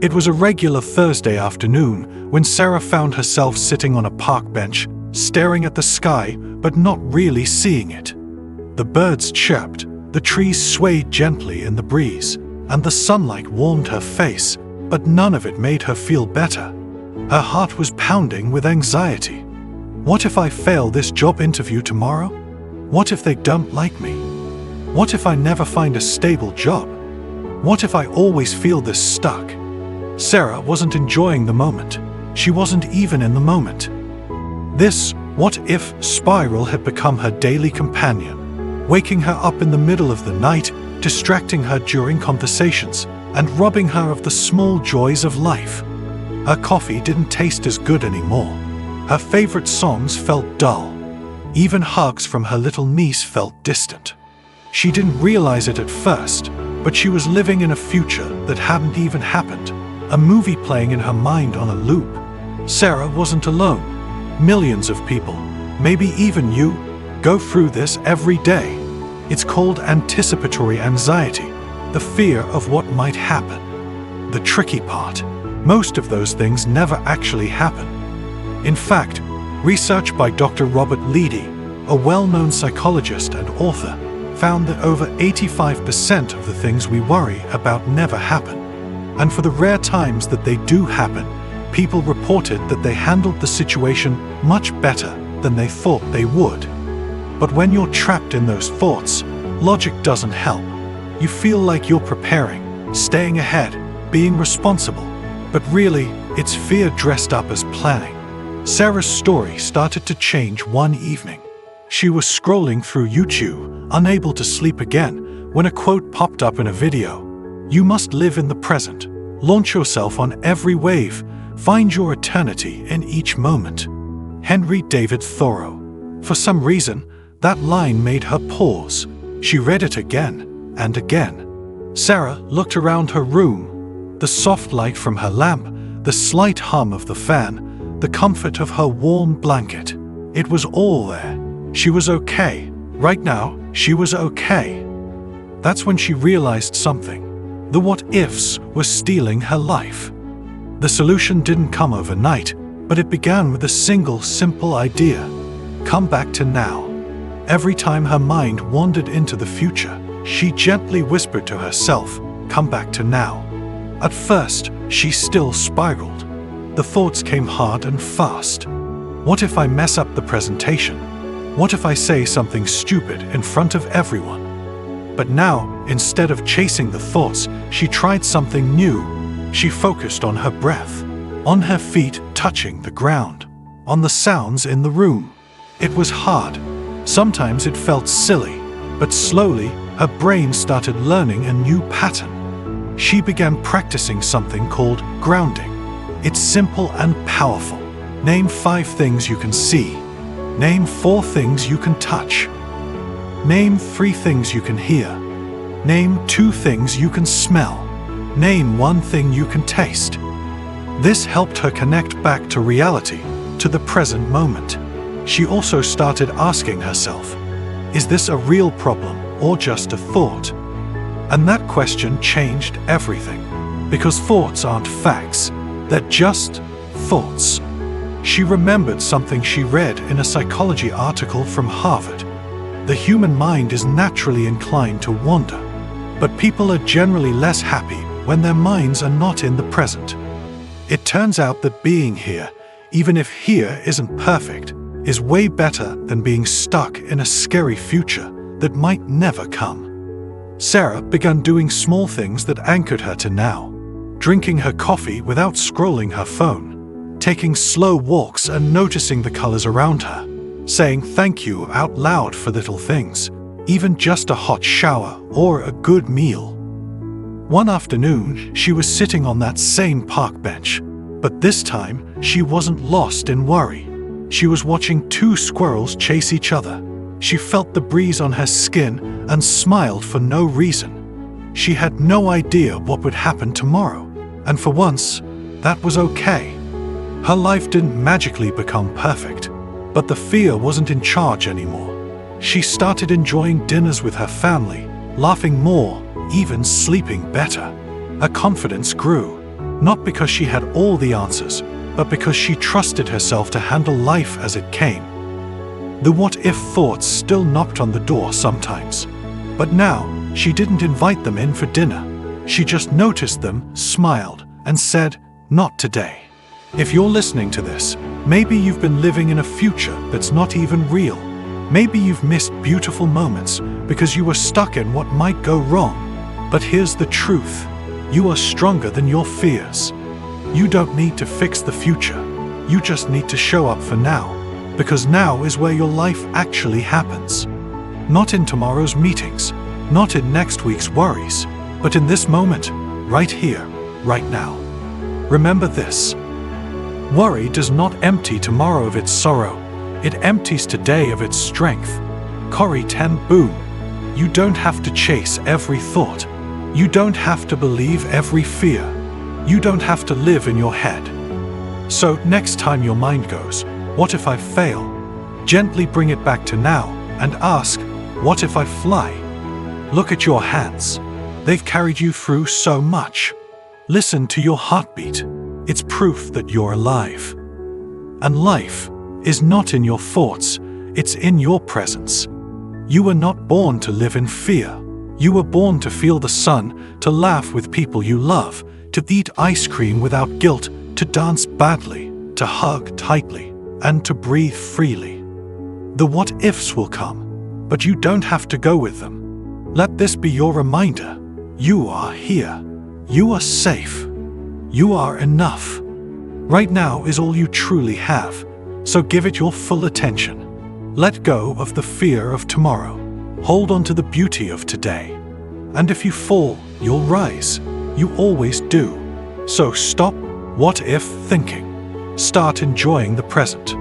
It was a regular Thursday afternoon when Sarah found herself sitting on a park bench, staring at the sky but not really seeing it. The birds chirped, the trees swayed gently in the breeze, and the sunlight warmed her face, but none of it made her feel better. Her heart was pounding with anxiety. What if I fail this job interview tomorrow? What if they don't like me? What if I never find a stable job? What if I always feel this stuck? Sarah wasn't enjoying the moment. She wasn't even in the moment. This what-if spiral had become her daily companion, waking her up in the middle of the night, distracting her during conversations, and robbing her of the small joys of life. Her coffee didn't taste as good anymore. Her favorite songs felt dull. Even hugs from her little niece felt distant. She didn't realize it at first, but she was living in a future that hadn't even happened, a movie playing in her mind on a loop. Sarah wasn't alone. Millions of people, maybe even you, go through this every day. It's called anticipatory anxiety, the fear of what might happen. The tricky part, most of those things never actually happen. In fact, research by Dr. Robert Leedy, a well-known psychologist and author, found that over 85% of the things we worry about never happen. And for the rare times that they do happen, people reported that they handled the situation much better than they thought they would. But when you're trapped in those thoughts, logic doesn't help. You feel like you're preparing, staying ahead, being responsible, but really, it's fear dressed up as planning. Sarah's story started to change one evening. She was scrolling through YouTube, unable to sleep again, when a quote popped up in a video. "You must live in the present. Launch yourself on every wave. Find your eternity in each moment." Henry David Thoreau. For some reason, that line made her pause. She read it again and again. Sarah looked around her room. The soft light from her lamp, the slight hum of the fan, the comfort of her warm blanket. It was all there. She was okay. Right now, she was okay. That's when she realized something. The what-ifs were stealing her life. The solution didn't come overnight, but it began with a single, simple idea. Come back to now. Every time her mind wandered into the future, she gently whispered to herself, "Come back to now." At first, she still spiraled. The thoughts came hard and fast. What if I mess up the presentation? What if I say something stupid in front of everyone? But now, instead of chasing the thoughts, she tried something new. She focused on her breath, on her feet touching the ground, on the sounds in the room. It was hard. Sometimes it felt silly, but slowly, her brain started learning a new pattern. She began practicing something called grounding. It's simple and powerful. Name 5 things you can see. Name 4 things you can touch. Name 3 things you can hear. Name 2 things you can smell. Name 1 thing you can taste. This helped her connect back to reality, to the present moment. She also started asking herself, is this a real problem or just a thought? And that question changed everything. Because thoughts aren't facts, they're just thoughts. She remembered something she read in a psychology article from Harvard. The human mind is naturally inclined to wander, but people are generally less happy when their minds are not in the present. It turns out that being here, even if here isn't perfect, is way better than being stuck in a scary future that might never come. Sarah began doing small things that anchored her to now. Drinking her coffee without scrolling her phone. Taking slow walks and noticing the colors around her. Saying thank you out loud for little things, even just a hot shower or a good meal. One afternoon, she was sitting on that same park bench, but this time she wasn't lost in worry. She was watching 2 squirrels chase each other. She felt the breeze on her skin and smiled for no reason. She had no idea what would happen tomorrow, and for once, that was okay. Her life didn't magically become perfect, but the fear wasn't in charge anymore. She started enjoying dinners with her family, laughing more, even sleeping better. Her confidence grew. Not because she had all the answers, but because she trusted herself to handle life as it came. The what-if thoughts still knocked on the door sometimes, but now she didn't invite them in for dinner. She just noticed them, smiled, and said, "Not today." If you're listening to this, maybe you've been living in a future that's not even real. Maybe you've missed beautiful moments because you were stuck in what might go wrong. But here's the truth. You are stronger than your fears. You don't need to fix the future. You just need to show up for now, because now is where your life actually happens. Not in tomorrow's meetings, not in next week's worries, but in this moment, right here, right now. Remember this. Worry does not empty tomorrow of its sorrow. It empties today of its strength. Corrie ten Boom. You don't have to chase every thought. You don't have to believe every fear. You don't have to live in your head. So next time your mind goes, "What if I fail?" gently bring it back to now and ask, "What if I fly?" Look at your hands. They've carried you through so much. Listen to your heartbeat. It's proof that you're alive. And life is not in your thoughts, it's in your presence. You were not born to live in fear. You were born to feel the sun, to laugh with people you love, to eat ice cream without guilt, to dance badly, to hug tightly, and to breathe freely. The what-ifs will come, but you don't have to go with them. Let this be your reminder. You are here. You are safe. You are enough. Right now is all you truly have, so give it your full attention. Let go of the fear of tomorrow. Hold on to the beauty of today. And if you fall, you'll rise. You always do. So stop what-if thinking. Start enjoying the present.